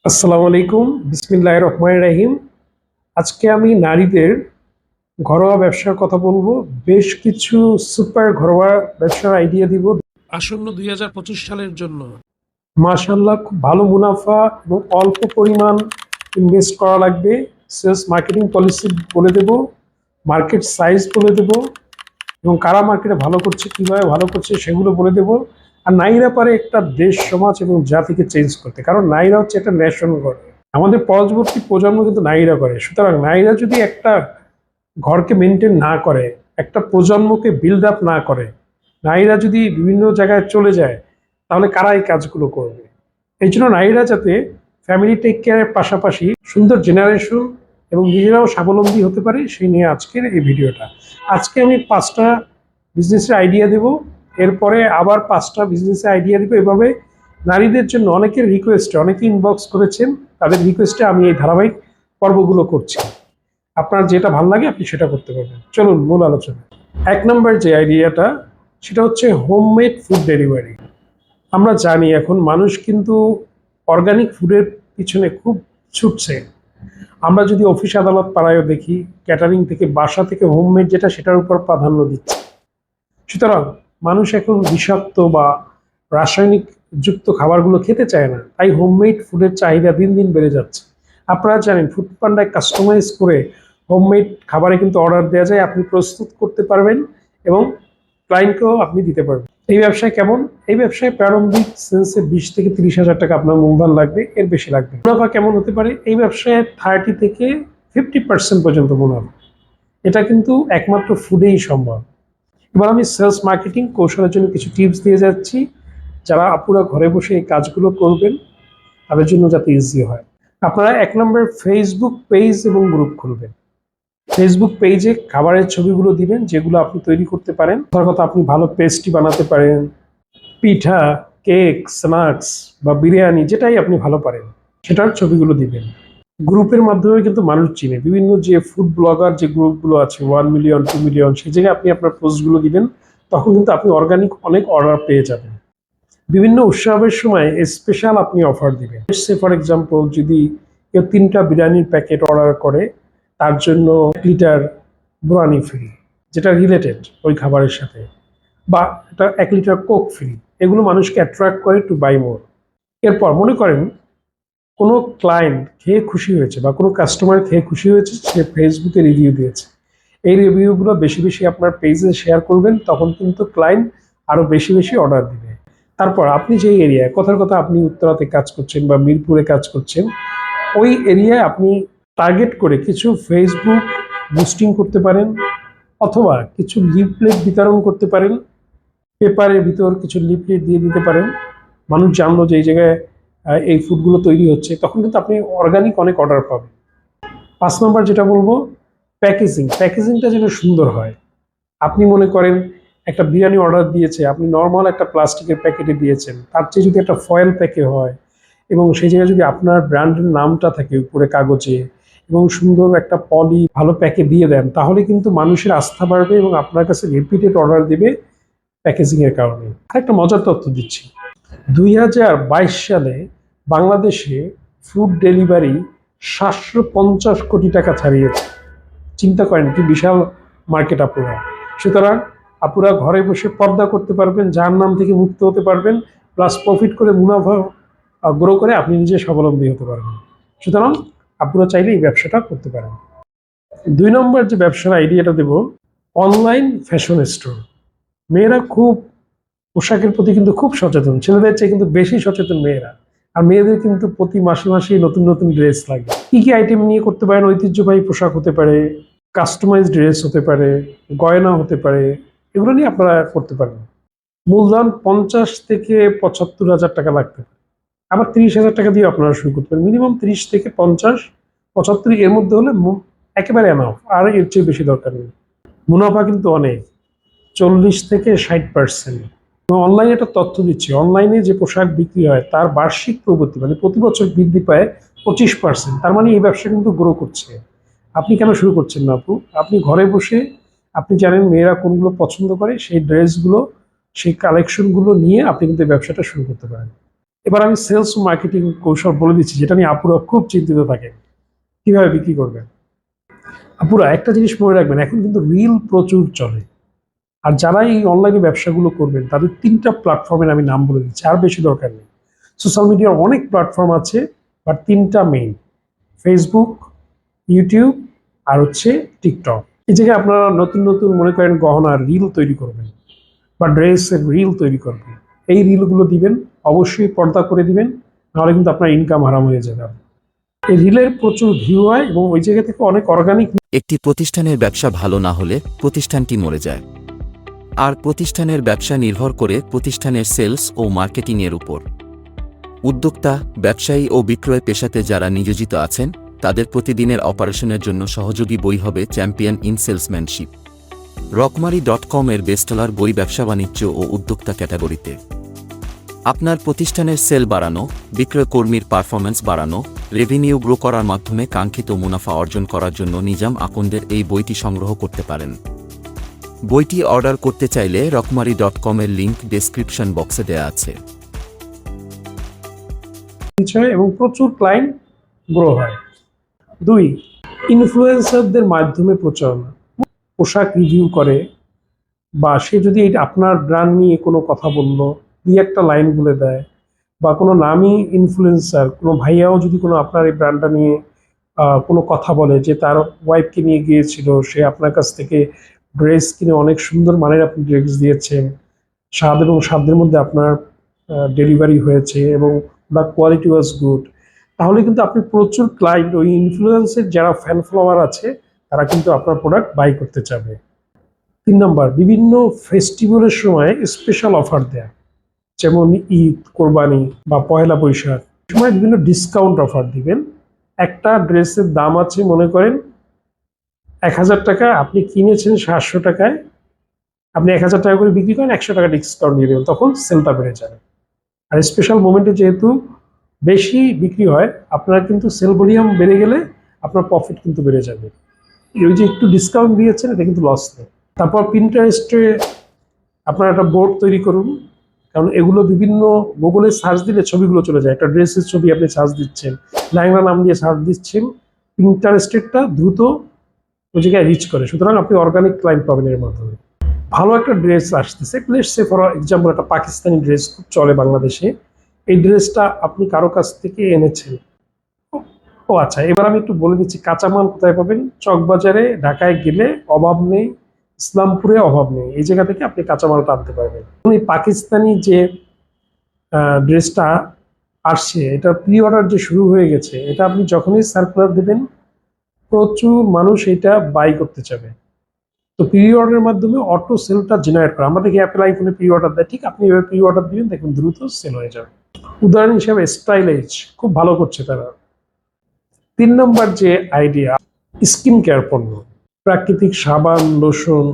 আসসালামু আলাইকুম, বিসমিল্লাহির রহমানির রহিম। আজকে আমি নারীদের ঘরোয়া ব্যবসার কথা বলবো। বেশ কিছু সুপার ঘরোয়া ব্যবসার আইডিয়া দিব আসন্ন 2025 সালের জন্য। মাশাআল্লাহ, খুব ভালো মুনাফা এবং অল্প পরিমাণ ইনভেস্ট করা লাগবে। সেলস মার্কেটিং পলিসি বলে দেব, মার্কেট সাইজ বলে দেব এবং কারা মার্কেটে ভালো করছে, কিভাবে ভালো করছে সেগুলো বলে দেব। আর নারীরা পারে একটা দেশ, সমাজ এবং জাতিকে চেঞ্জ করতে, কারণ নারীরা হচ্ছে একটা ন্যাশন গড়ে। আমাদের পরবর্তী প্রজন্ম কিন্তু নারীরা করে। সুতরাং নারীরা যদি একটা ঘরকে মেনটেন না করে, একটা প্রজন্মকে বিল্ড আপ না করে, নারীরা যদি বিভিন্ন জায়গায় চলে যায়, তাহলে কারা এই কাজগুলো করবে? এই জন্য নারীরা যাতে ফ্যামিলি টেক কেয়ারের পাশাপাশি সুন্দর জেনারেশন এবং নিজেরাও স্বাবলম্বী হতে পারে, সেই নিয়ে আজকের এই ভিডিওটা। আজকে আমি 5টা বিজনেসের আইডিয়া দেব, এরপরে আবার 5টা বিজনেসের আইডিয়া দেবো। এভাবে নারীদের জন্য অনেকের রিকোয়েস্টে, অনেকে ইনবক্স করেছেন, তাদের রিকোয়েস্টে আমি এই ধারাবাহিক পর্বগুলো করছি। আপনার যেটা ভালো লাগে আপনি সেটা করতে পারবেন। চলুন মূল আলোচনা। 1 নম্বর যে আইডিয়াটা, সেটা হচ্ছে হোমমেড ফুড ডেলিভারি। আমরা জানি এখন মানুষ কিন্তু অর্গানিক ফুডের পিছনে খুব ছুটছে। আমরা যদি অফিস আদালত পাড়ায়ও দেখি, ক্যাটারিং থেকে, বাসা থেকে হোমমেড যেটা, সেটার উপর প্রাধান্য দিচ্ছে। সুতরাং মানুষ এখন বিষাক্ত বা রাসায়নিক যুক্ত খাবারগুলো খেতে চায় না, তাই হোমমেড ফুডের চাহিদা দিন দিন বেড়ে যাচ্ছে। আপনারা জানেন ফুড পান্ডায় কাস্টমাইজ করে হোমমেড খাবারে কিন্তু অর্ডার দেওয়া যায়, আপনি প্রস্তুত করতে পারবেন এবং ক্লায়েন্টকেও আপনি দিতে পারবেন। এই ব্যবসায় কেমন? এই ব্যবসায় প্রারম্ভিক সেন্সে 20 থেকে 30 হাজার টাকা আপনার মূলধন লাগবে, এর বেশি লাগবে। মুনাফা কেমন হতে পারে? এই ব্যবসায় 30 থেকে 50% পর্যন্ত মুনাফা। এটা কিন্তু একমাত্র ফুডেই সম্ভব। এবার আমি সেলস মার্কেটিং কৌশলের জন্য কিছু টিপস দিয়ে যাচ্ছি, যারা আপুরা ঘরে বসে এই কাজগুলো করবেন তাদের জন্য যাতে ইজি হয়। আপনারা 1 নম্বর ফেসবুক পেজ এবং গ্রুপ খুলবেন। ফেসবুক পেজে খাবারের ছবিগুলো দিবেন যেগুলো আপনি তৈরি করতে পারেন। তার কথা, আপনি ভালো পেস্ট্রি বানাতে পারেন, পিঠা, কেক, স্ন্যাক্স বা বিরিয়ানি, যেটাই আপনি ভালো পারেন সেটার ছবিগুলো দিবেন। গ্রুপের মাধ্যমে কিন্তু মানুষ চিনে, বিভিন্ন যে ফুড ব্লগার যে গ্রুপগুলো আছে, 1 মিলিয়ন 2 মিলিয়ন, সেই জায়গায় আপনি আপনার পোস্টগুলো দিবেন, তখন কিন্তু আপনি অর্গানিক অনেক অর্ডার পেয়ে যাবেন। বিভিন্ন উৎসবের সময় স্পেশাল আপনি অফার দিবেন। সে ফর এক্সাম্পল, যদি কেউ 3টা বিরিয়ানির প্যাকেট অর্ডার করে, তার জন্য 1 লিটার বুরানি ফ্রি, যেটা রিলেটেড ওই খাবারের সাথে, বা এটা 1 লিটার কোক ফ্রি। এগুলো মানুষকে অ্যাট্রাক্ট করে টু বাই মোর। এরপর মনে করেন কোনো ক্লায়েন্ট খেয়ে খুশি হয়েছে বা কোনো কাস্টমার খেয়ে খুশি হয়েছে, সে ফেসবুকে রিভিউ দিয়েছে। এই রিভিউগুলো বেশি বেশি আপনার পেজে শেয়ার করবেন, তখন কিন্তু ক্লায়েন্ট আরও বেশি বেশি অর্ডার দিবে। তারপর আপনি যেই এরিয়ায়, কথার কথা আপনি উত্তরাতে কাজ করছেন বা মিরপুরে কাজ করছেন, ওই এরিয়ায় আপনি টার্গেট করে কিছু ফেসবুক বুস্টিং করতে পারেন, অথবা কিছু লিফলেট বিতরণ করতে পারেন। পেপারের ভিতর কিছু লিফলেট দিয়ে দিতে পারেন, মানুষ জানলো যে এই জায়গায় এই ফুডগুলো তৈরি হচ্ছে, তখন কিন্তু আপনি অর্গানিক অনেক অর্ডার পাবেন। 5 নম্বর যেটা বলবো, প্যাকেজিংটা যেন সুন্দর হয়। আপনি মনে করেন একটা বিরিয়ানি অর্ডার দিয়েছে, আপনি নর্মাল একটা প্লাস্টিকের প্যাকেটে দিয়েছেন, তার চেয়ে যদি একটা ফয়েল প্যাকে হয় এবং সেই জায়গায় যদি আপনার ব্র্যান্ডের নামটা থাকে উপরে কাগজে, এবং সুন্দর একটা পলি ভালো প্যাকে দিয়ে দেন, তাহলে কিন্তু মানুষের আস্থা বাড়বে এবং আপনার কাছে রিপিটেড অর্ডার দেবে প্যাকেজিংয়ের কারণে। আরেকটা মজার তথ্য দিচ্ছি, 2022 সালে বাংলাদেশে ফুড ডেলিভারি 750 কোটি টাকা ছাড়িয়েছে। চিন্তা করেন কি বিশাল মার্কেট আপুরা। সুতরাং আপুরা ঘরে বসে পর্দা করতে পারবেন, জাহান্নাম থেকে মুক্ত হতে পারবেন, প্লাস প্রফিট করে মুনাফা গ্রো করে আপনি নিজে স্বাবলম্বী হতে পারবেন। সুতরাং আপুরা চাইলে এই ব্যবসাটা করতে পারেন। 2 নম্বর যে ব্যবসার আইডিয়াটা দেব, অনলাইন ফ্যাশন স্টোর। মেয়েরা খুব পোশাকের প্রতি কিন্তু খুব সচেতন, ছেলেদের চেয়ে কিন্তু বেশি সচেতন মেয়েরা। আর মেয়েদের কিন্তু প্রতি মাসে মাসে নতুন নতুন ড্রেস লাগে। কি কি আইটেম নিয়ে করতে পারেন? ঐতিহ্যবাহী পোশাক হতে পারে, কাস্টমাইজ ড্রেস হতে পারে, গয়না হতে পারে, এগুলো নিয়ে আপনারা করতে পারেন। মূলধন 50 থেকে 75 হাজার টাকা লাগতে পারে, আবার 30 হাজার টাকা দিয়ে আপনারা শুরু করতে পারেন। মিনিমাম 30 থেকে 50, 75 এর মধ্যে হলে একেবারে এনাফ, আর এর চেয়ে বেশি দরকার নেই। মুনাফা কিন্তু অনেক, 40 থেকে 60%। অনলাইনে একটা তথ্য দিচ্ছি, অনলাইনে যে পোশাক বিক্রি হয় তার বার্ষিক প্রগতি মানে প্রতি বছর বৃদ্ধি পায় 25%। তার মানে এই ব্যবসা কিন্তু গ্রো করছে। আপনি কেন শুরু করছেন না আপু? আপনি ঘরে বসে, আপনি জানেন মেয়েরা কোনগুলো পছন্দ করে, সেই ড্রেসগুলো, সেই কালেকশনগুলো নিয়ে আপনি কিন্তু এই ব্যবসাটা শুরু করতে পারেন। এবার আমি সেলস মার্কেটিং কৌশল বলে দিচ্ছি, যেটা নিয়ে আপুরা খুব চিন্তিত থাকে, কিভাবে বিক্রি করবেন। আপুরা একটা জিনিস মনে রাখবেন, এখন কিন্তু রিল প্রচুর চলে। আর যারা এই অনলাইনে ব্যবসাগুলো করবেন তাদের 3টা প্ল্যাটফর্মের আমি নাম বলে দিচ্ছি, আর বেশি দরকার নেই। সোশ্যাল মিডিয়ার অনেক প্ল্যাটফর্ম আছে, বাট 3টা মেইন: ফেসবুক, ইউটিউব, আর হচ্ছে টিকটক। এই জায়গায় আপনারা নতুন নতুন মনে করেন গহনার রিল তৈরি করবেন বা ড্রেসের রিল তৈরি করবেন। এই রিলগুলো দিবেন, অবশ্যই পর্দা করে দিবেন, নাহলে কিন্তু আপনার ইনকাম হারাম হয়ে যাবে। এই রিলের প্রচুর ভিউ হয় এবং ওই জায়গা থেকে অনেক অর্গানিক। একটি প্রতিষ্ঠানের ব্যবসা ভালো না হলে প্রতিষ্ঠানটি মরে যায়। আর প্রতিষ্ঠানের ব্যবসা নির্ভর করে প্রতিষ্ঠানের সেলস ও মার্কেটিংয়ের উপর। উদ্যোক্তা, ব্যবসায়ী ও বিক্রয় পেশাতে যারা নিয়োজিত আছেন তাদের প্রতিদিনের অপারেশনের জন্য সহযোগী বই হবে চ্যাম্পিয়ন ইন সেলসম্যানশিপ। রকমারি.com এর বেস্টলার বই ব্যবসা বাণিজ্য ও উদ্যোক্তা ক্যাটাগরিতে। আপনার প্রতিষ্ঠানের সেল বাড়ানো, বিক্রয় কর্মীর পারফরম্যান্স বাড়ানো, রেভিনিউ গ্রো করার মাধ্যমে কাঙ্ক্ষিত মুনাফা অর্জন করার জন্য নিজাম আকন্দের এই বইটি সংগ্রহ করতে পারেন। বইটি অর্ডার করতে চাইলে রকমারি.com এর লিংক ডেসক্রিপশন বক্সে দেওয়া আছে। এবং প্রচুর ক্লায়েন্ট গ্রো হয়। 2, ইনফ্লুয়েন্সারদের মাধ্যমে প্রচারণা। পোশাক রিভিউ করে বা সে যদি আপনার ব্র্যান্ড নিয়ে কোনো কথা বললো, একটা লাইন বলে দেয়, বা কোনো নামী ইনফ্লুয়েন্সার, কোনো ভাইয়াও যদি কোনো আপনার এই ব্র্যান্ডটা নিয়ে কোনো কথা বলে যে তার ওয়াইফকে নিয়ে গিয়েছিল, সে আপনার কাছ থেকে ড্রেস কিনে অনেক সুন্দর মানের আপনি ড্রেস দিয়েছেন, স্বাদ এবং সাধ্যের মধ্যে আপনার ডেলিভারি হয়েছে এবং দ্য কোয়ালিটি ওয়াজ গুড, তাহলে কিন্তু আপনি প্রচুর ক্লায়েন্ট, ওই ইনফ্লুয়েন্সের যারা ফ্যান ফলোয়ার আছে তারা কিন্তু আপনার প্রোডাক্ট বাই করতে চাবে। 3 নম্বর, বিভিন্ন ফেস্টিভ্যালের সময় স্পেশাল অফার দেয়া, যেমন ঈদ, কোরবানি বা পয়লা বৈশাখ সময় বিভিন্ন ডিসকাউন্ট অফার দিবেন। একটা ড্রেসের দাম আছে মনে করেন 1000 টাকা, আপনি কিনেছেন 700 টাকায়, আপনি 1000 টাকা করে বিক্রি করেন, 100 টাকা ডিসকাউন্ট দিয়ে দেবেন, তখন সেলটা বেড়ে যাবে। আর স্পেশাল মোমেন্টে যেহেতু বেশি বিক্রি হয়, আপনার কিন্তু সেল ভলিউম বেড়ে গেলে আপনার প্রফিট কিন্তু বেড়ে যাবে। ওই যে একটু ডিসকাউন্ট দিয়েছেন, এটা কিন্তু লস নেই। তারপর পিন্টারেস্টে আপনার একটা বোর্ড তৈরি করুন, কারণ এগুলো বিভিন্ন গুগলে সার্চ দিলে ছবিগুলো চলে যায়। একটা ড্রেসের ছবি আপনি সার্চ দিচ্ছেন, লেহেঙ্গা নাম দিয়ে সার্চ দিচ্ছেন, পিন্টারেস্টেডটা দ্রুত ওই জায়গায় রিচ করে, সুতরাং আপনি অর্গানিক ক্লায়েন্ট পাবেন এর মাধ্যমে। ভালো একটা ড্রেস আসতেছে, লেটস সে ফর এক্সাম্পল একটা পাকিস্তানি ড্রেস খুব চলে বাংলাদেশে, এই ড্রেসটা আপনি কারো কাছ থেকে এনেছেন। ও আচ্ছা, এবার আমি একটু বলে দিচ্ছি কাঁচামাল কোথায় পাবেন। চকবাজারে, ঢাকায় গেলে অভাব নেই, ইসলামপুরে অভাব নেই, এই জায়গা থেকে আপনি কাঁচামালটা আনতে পারবেন। এই পাকিস্তানি যে ড্রেসটা আসছে, এটা প্রি অর্ডার যে শুরু হয়ে গেছে, এটা আপনি যখনই সার্কুলার দেবেন প্রচুর মানুষ এটা বাই করতে চাবে। তো প্রি অর্ডারের মাধ্যমে অটো সেলটা জেনারেট করা, আমাদের অ্যাপেল আইফোনে প্রি অর্ডার দেয়, ঠিক আপনি এভাবে প্রি অর্ডার দিবেন, দেখুন দ্রুত সেল হয়ে যাবে। উদাহরণ হিসেবে স্টাইলেজ খুব ভালো করছে তারা। 3 নম্বর যে আইডিয়া, স্কিন কেয়ার পণ্য, প্রাকৃতিক সাবান, লোশন,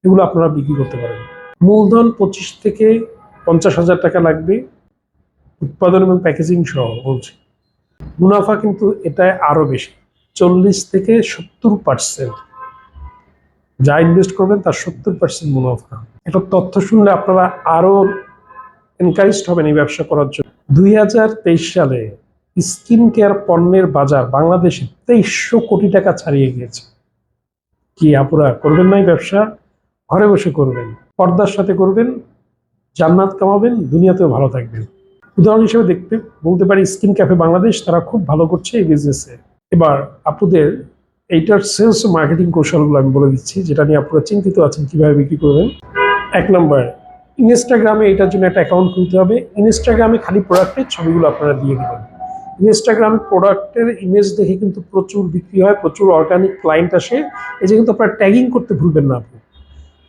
এগুলো আপনারা বিক্রি করতে পারেন। মূলধন 25 থেকে 50,000 টাকা লাগবে, উৎপাদন এবং প্যাকেজিং সহ বলছি। মুনাফা কিন্তু এটায় আরো বেশি, 40 থেকে 70%। যা ইনভেস্ট করবেন তার 70% মুনাফা। একটা তথ্য শুনলে আপনারা আরো এনকারেজড হবেন এই ব্যবসা করার জন্য। 2023 সালে স্কিন কেয়ার পণ্যের বাজার বাংলাদেশে 2300 কোটি টাকা ছাড়িয়ে গিয়েছে। কি আপুরা করবেন না এই ব্যবসা? ঘরে বসে করবেন, পর্দার সাথে করবেন, জান্নাত কামাবেন, দুনিয়াতেও ভালো থাকবেন। উদাহরণ হিসেবে বলতে পারি স্কিন ক্যাফে বাংলাদেশ, তারা খুব ভালো করছে এই বিজনেসে। এবার আপনাদের এইটার সেলস মার্কেটিং কৌশলগুলো আমি বলে দিচ্ছি, যেটা নিয়ে আপনারা চিন্তিত আছেন কিভাবে বিক্রি করবেন। 1 নম্বর, ইনস্টাগ্রামে এটার জন্য একটা অ্যাকাউন্ট খুলতে হবে। ইনস্টাগ্রামে খালি প্রোডাক্টের ছবিগুলো আপনারা দিয়ে দেবেন। ইনস্টাগ্রামে প্রোডাক্টের ইমেজ দেখে কিন্তু প্রচুর বিক্রি হয়, প্রচুর অর্গানিক ক্লায়েন্ট আসে। এই যে কিন্তু আপনারা ট্যাগিং করতে ভুলবেন না। আপনি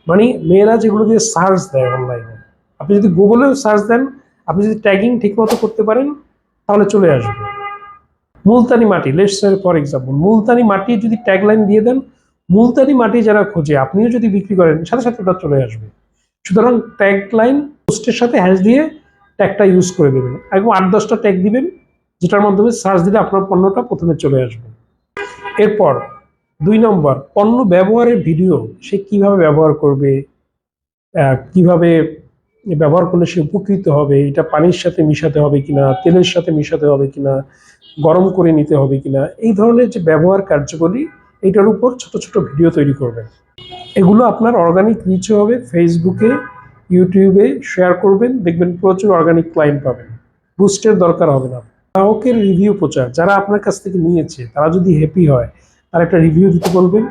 মানে মেয়েরা যেগুলো দিয়ে সার্চ দেয় অনলাইনে, আপনি যদি গুগলেও সার্চ দেন, আপনি যদি ট্যাগিং ঠিকমতো করতে পারেন তাহলে চলে আসবে। মুলতানি মাটি, let's say for example, Multani মাটি যদি ট্যাগলাইন দিয়ে দেন, মুলতানি মাটি যারা খোঁজে, আপনিও যদি বিক্রি করেন, সাথে সাথে ওটা চলে আসবে। সুতরাং ট্যাগলাইন পোস্টের সাথে হ্যাশ দিয়ে ট্যাগটা ইউজ করে দেবেন, একদম 8-10টা ট্যাগ দিবেন, যেটার মাধ্যমে সার্চ দিলে আপনার পণ্যটা প্রথমে চলে আসবে। এরপর 2 নম্বর, পণ্য ব্যবহারের ভিডিও, সে কিভাবে ব্যবহার করবে, কিভাবে ব্যবহার করলে সে উপকৃত হবে, এটা পানির সাথে মিশাতে হবে কিনা, তেলের সাথে মিশাতে হবে কিনা, গরম করে নিতে হবে কিনা, এই ধরনের যে ব্যবহার কার্যকরী এটার উপর ছোট ছোট ভিডিও তৈরি করবেন। এগুলো আপনার অর্গানিক রিচ হবে, ফেসবুকে ইউটিউবে শেয়ার করবেন, দেখবেন প্রচুর অর্গানিক ক্লায়েন্ট পাবেন, বুস্টের দরকার হবে না। গ্রাহকের রিভিউ প্রচার, যারা আপনার কাছ থেকে নিয়েছে তারা যদি হ্যাপি হয় তার একটা রিভিউ দিতে বলবেন,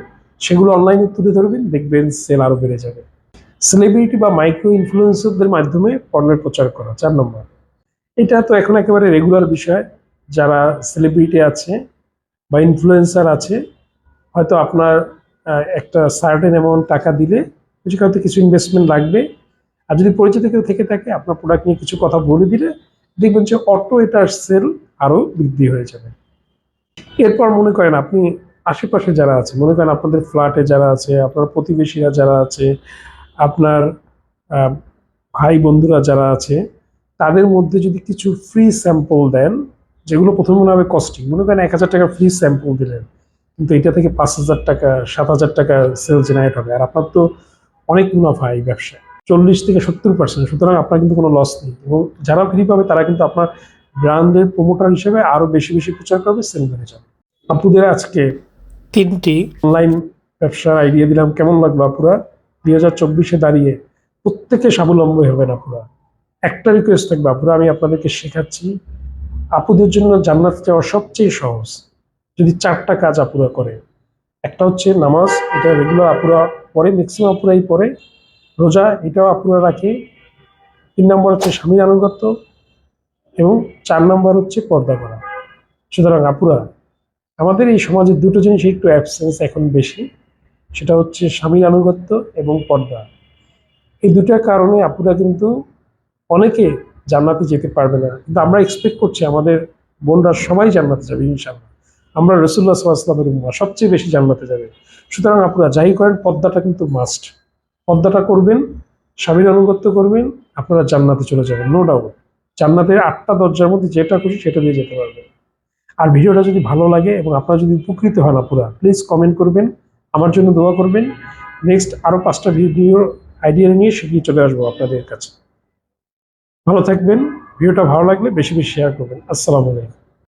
সেগুলো অনলাইনে তুলে ধরবেন, দেখবেন সেল আরও বেড়ে যাবে। সেলিব্রিটি বা মাইক্রো ইনফ্লুয়েন্সারদের মাধ্যমে পণ্যের প্রচার করা 4 নম্বর। এটা তো এখন একেবারে রেগুলার বিষয়। যারা সেলিব্রিটি আছে বা ইনফ্লুয়েন্সার আছে, হয়তো আপনার একটা সার্টেন অ্যামাউন্ট টাকা দিলে হয়তো কিছু ইনভেস্টমেন্ট লাগবে, আর যদি পরিচিত কেউ থেকে থাকে আপনার প্রোডাক্ট নিয়ে কিছু কথা বলে দিলে দেখবেন যে অটো এটার সেল আরও বৃদ্ধি হয়ে যাবে। এরপর মনে করেন আপনি আশেপাশে যারা আছে, মনে করেন আপনাদের ফ্ল্যাটে যারা আছে, আপনার প্রতিবেশীরা যারা আছে, আপনার আহ, ভাই বন্ধুরা যারা আছে, তাদের মধ্যে যদি কিছু ফ্রি স্যাম্পল দেন, যেগুলো প্রথমে মনে হবে কস্টিং, মনে করেন 1,000 টাকা ফ্রি স্যাম্পল দিলেন, কিন্তু এটা থেকে 5,000 টাকা 7,000 টাকা সেল জেনারেট হবে, আর আপনার তো অনেক মুনাফা এই ব্যবসায়, 40 থেকে 70%। সুতরাং আপনার কিন্তু কোনো লস নেই, এবং যারা ফ্রি পাবে তারা কিন্তু আপনার ব্র্যান্ডের প্রমোটার হিসেবে আরো বেশি বেশি প্রচার করবে, সেল বেড়ে যাবে। আপুদের আজকে 3টি অনলাইন ব্যবসার আইডিয়া দিলাম, কেমন লাগলো আপুরা? 2024-এ দাঁড়িয়ে প্রত্যেকে স্বাবলম্বী হবেন আপুরা। একটা রিকোয়েস্ট থাকবে আপুরা, আমি আপনাদেরকে শেখাচ্ছি, আপুদের জন্য জান্নাত যাওয়া সবচেয়ে সহজ যদি 4টা কাজ আপুরা করে। একটা হচ্ছে নামাজ, এটা রেগুলার আপুরা পড়ে, ম্যাক্সিমাম আপুরাই পড়ে। রোজা, এটাও আপুরা রাখে। 3 নম্বর হচ্ছে স্বামীর আনুগত্য, এবং 4 নম্বর হচ্ছে পর্দা করা। সুতরাং আপুরা, আমাদের এই সমাজে দুটো জিনিস একটু অ্যাবসেন্স এখন বেশি, সেটা হচ্ছে স্বামীর আনুগত্য এবং পর্দা। এই দুটার কারণে আপুরা কিন্তু অনেকে জান্নাতে যেতে পারবে না, কিন্তু আমরা এক্সপেক্ট করছি আমাদের বোনরা সবাই জান্নাতে যাবে ইনশাআল্লাহ। আমরা রাসূলুল্লাহ সাল্লাল্লাহু আলাইহি ওয়াসাল্লামের উম্মাহ, সবচেয়ে বেশি জান্নাতে যাবে। সুতরাং আপুরা যাই করেন, পর্দাটা কিন্তু মাস্ট। পর্দাটা করবেন, স্বামীর আনুগত্য করবেন, আপনারা জান্নাতে চলে যাবেন, নো ডাউট। জান্নাতের 8টা দরজার মধ্যে যেটা খুশি সেটা দিয়ে যেতে পারবেন। আর ভিডিওটা যদি ভালো লাগে এবং আপনারা যদি উপকৃত হন আপুরা, প্লিজ কমেন্ট করবেন, আমার জন্য দোয়া করবেন। নেক্সট আরো 5টা ভিডিওর আইডিয়া নিয়ে শিখিয়ে চলে আসবো আপনাদের কাছে। ভালো থাকবেন, ভিডিওটা ভালো লাগলে বেশি বেশি শেয়ার করবেন। আসসালামু আলাইকুম।